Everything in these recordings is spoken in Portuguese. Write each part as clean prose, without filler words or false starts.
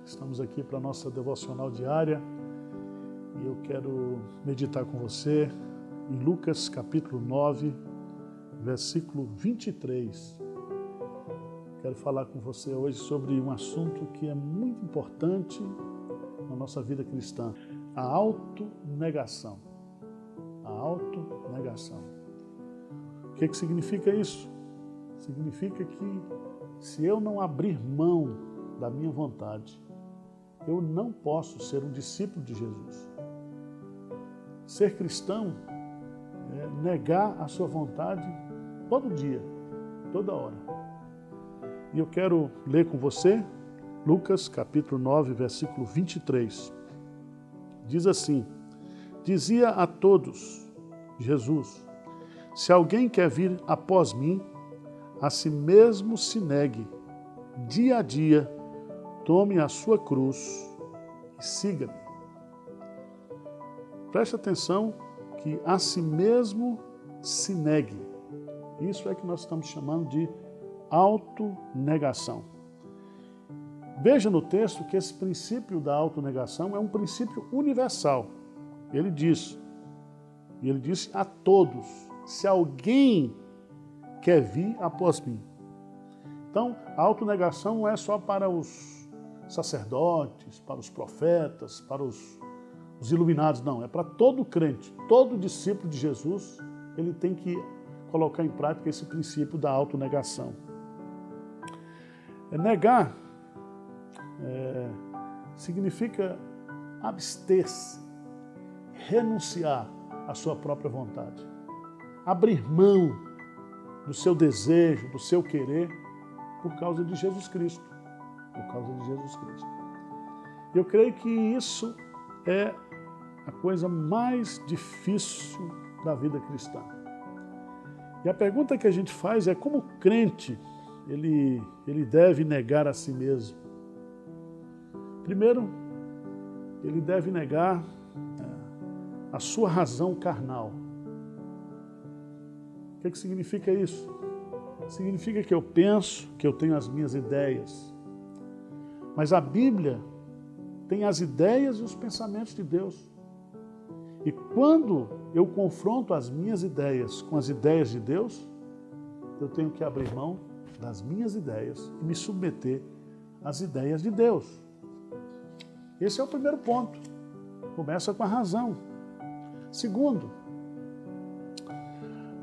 Estamos aqui para a nossa devocional diária e eu quero meditar com você em Lucas capítulo 9, versículo 23. Quero falar com você hoje sobre um assunto que é muito importante na nossa vida cristã, a autonegação. A autonegação. O que significa isso? Significa que se eu não abrir mão da minha vontade, eu não posso ser um discípulo de Jesus. Ser cristão é negar a sua vontade todo dia, toda hora. E eu quero ler com você Lucas capítulo 9, versículo 23. Diz assim: dizia a todos Jesus: se alguém quer vir após mim, a si mesmo se negue, dia a dia, tome a sua cruz e siga-me. Preste atenção que a si mesmo se negue. Isso é que nós estamos chamando de autonegação. Veja no texto que esse princípio da autonegação é um princípio universal. Ele disse a todos: se alguém quer vir após mim. Então, a autonegação não é só para os sacerdotes, para os profetas, para os iluminados, não. É para todo crente, todo discípulo de Jesus, ele tem que colocar em prática esse princípio da autonegação. Negar significa abster-se, renunciar à sua própria vontade, abrir mão do seu desejo, do seu querer, por causa de Jesus Cristo. Por causa de Jesus Cristo. Eu creio que isso é a coisa mais difícil da vida cristã. E a pergunta que a gente faz é como o crente ele deve negar a si mesmo. Primeiro, ele deve negar a sua razão carnal. O que significa isso? Significa que eu penso, que eu tenho as minhas ideias. Mas a Bíblia tem as ideias e os pensamentos de Deus. E quando eu confronto as minhas ideias com as ideias de Deus, eu tenho que abrir mão das minhas ideias e me submeter às ideias de Deus. Esse é o primeiro ponto. Começa com a razão. Segundo,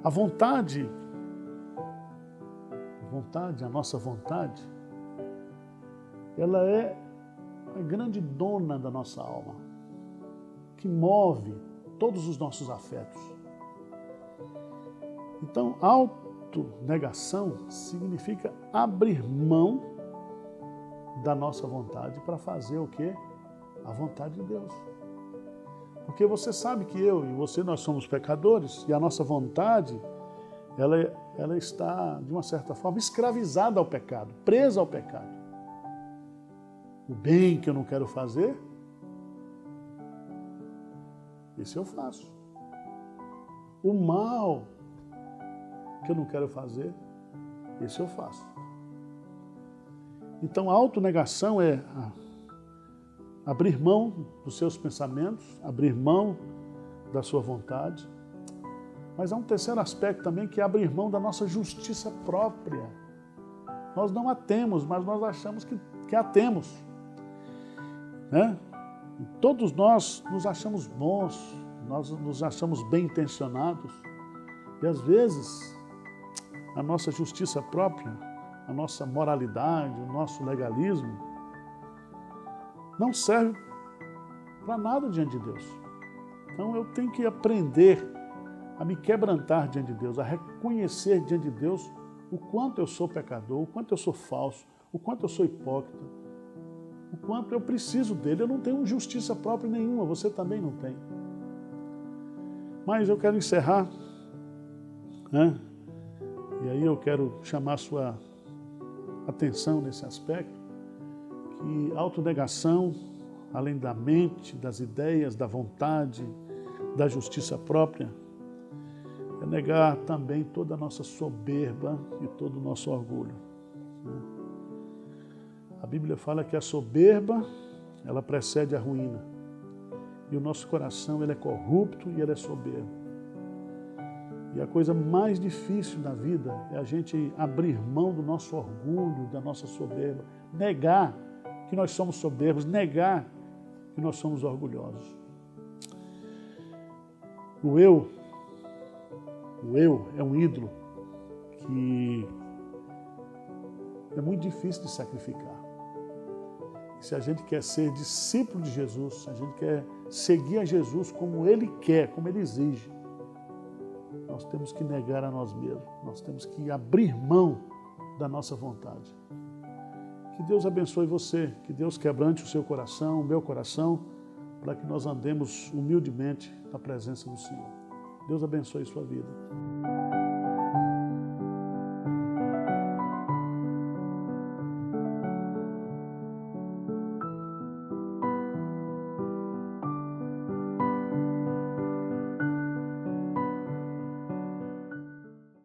a nossa vontade, ela é a grande dona da nossa alma, que move todos os nossos afetos. Então, autonegação significa abrir mão da nossa vontade para fazer o quê? A vontade de Deus. Porque você sabe que eu e você, nós somos pecadores e a nossa vontade, ela está, de uma certa forma, escravizada ao pecado, presa ao pecado. O bem que eu não quero fazer, esse eu faço. O mal que eu não quero fazer, esse eu faço. Então, a autonegação é abrir mão dos seus pensamentos, abrir mão da sua vontade. Mas há um terceiro aspecto também, que é abrir mão da nossa justiça própria. Nós não a temos, mas nós achamos que a temos. Né? E todos nós nos achamos bons, nós nos achamos bem intencionados. E às vezes, a nossa justiça própria, a nossa moralidade, o nosso legalismo, não serve para nada diante de Deus. Então eu tenho que aprender a me quebrantar diante de Deus, a reconhecer diante de Deus o quanto eu sou pecador, o quanto eu sou falso, o quanto eu sou hipócrita, o quanto eu preciso dele. Eu não tenho justiça própria nenhuma, você também não tem. Mas eu quero encerrar, né? E aí eu quero chamar a sua atenção nesse aspecto, que a autonegação, além da mente, das ideias, da vontade, da justiça própria, é negar também toda a nossa soberba e todo o nosso orgulho. A Bíblia fala que a soberba, ela precede a ruína. E o nosso coração, ele é corrupto e ele é soberbo. E a coisa mais difícil na vida é a gente abrir mão do nosso orgulho, da nossa soberba, negar que nós somos soberbos, negar que nós somos orgulhosos. O eu é um ídolo que é muito difícil de sacrificar. E se a gente quer ser discípulo de Jesus, se a gente quer seguir a Jesus como Ele quer, como Ele exige, nós temos que negar a nós mesmos, nós temos que abrir mão da nossa vontade. Que Deus abençoe você, que Deus quebrante o seu coração, o meu coração, para que nós andemos humildemente na presença do Senhor. Deus abençoe sua vida.